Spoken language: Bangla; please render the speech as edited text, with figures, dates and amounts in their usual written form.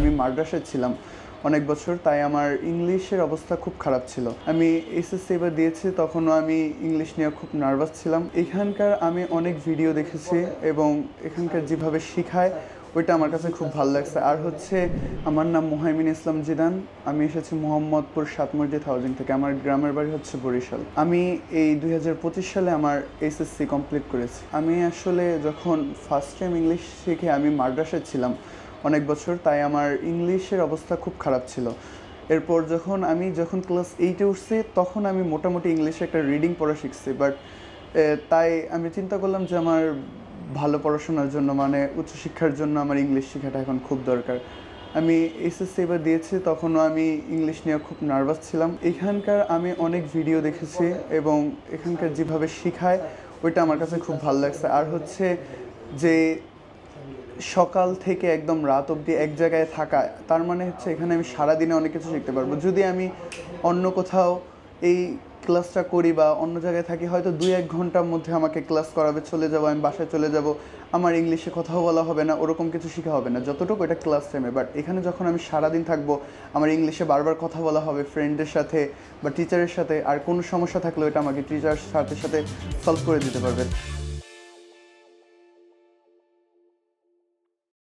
আমি মাদ্রাসায় ছিলাম অনেক বছর, তাই আমার ইংলিশের অবস্থা খুব খারাপ ছিল। আমি এসএসসি এবার দিয়েছি, তখনও আমি ইংলিশ নিয়ে খুব নার্ভাস ছিলাম। এখানকার আমি অনেক ভিডিও দেখেছি এবং এখানকার যেভাবে শেখায় ওইটা আমার কাছে খুব ভালো লাগছে। আর হচ্ছে, আমার নাম মুহাইমিন ইসলাম জিদান। আমি এসেছি মোহাম্মদপুর 7 মসজিদ হাউজিং থেকে। আমার গ্রামের বাড়ি হচ্ছে বরিশাল। আমি এই 2025 সালে আমার এসএসসি কমপ্লিট করেছি। আমি আসলে যখন ফার্স্ট টাইম ইংলিশ শিখে আমি মাদ্রাসায় ছিলাম অনেক বছর, তাই আমার ইংলিশের অবস্থা খুব খারাপ ছিল। এরপর যখন ক্লাস 8-এ উঠছি, তখন আমি মোটামুটি ইংলিশে একটা রিডিং পড়া শিখছি। বাট তাই আমি চিন্তা করলাম যে আমার ভালো পড়াশোনার জন্য, মানে উচ্চশিক্ষার জন্য আমার ইংলিশ শেখাটা এখন খুব দরকার। আমি এসএসসি এবার দিয়েছি, তখনও আমি ইংলিশ নিয়ে খুব নার্ভাস ছিলাম। এখানকার আমি অনেক ভিডিও দেখেছি এবং এখানকার যেভাবে শেখায় ওইটা আমার কাছে খুব ভালো লাগছে। আর হচ্ছে যে সকাল থেকে একদম রাত অবধি এক জায়গায় থাকা, তার মানে হচ্ছে এখানে আমি সারাদিনে অনেক কিছু শিখতে পারবো। যদি আমি অন্য কোথাও এই ক্লাসটা করি বা অন্য জায়গায় থাকি, হয়তো 2-1 ঘন্টার মধ্যে আমাকে ক্লাস করাবে, চলে যাবো, আমি বাসায় চলে যাব, আমার ইংলিশে কথাও বলা হবে না, ওরকম কিছু শেখা হবে না যতটুকু এটা ক্লাস টাইমে। বাট এখানে যখন আমি সারাদিন থাকবো, আমার ইংলিশে বারবার কথা বলা হবে ফ্রেন্ডের সাথে বা টিচারের সাথে। আর কোনো সমস্যা থাকলে ওটা আমাকে টিচারের সাথে সলভ করে দিতে পারবে।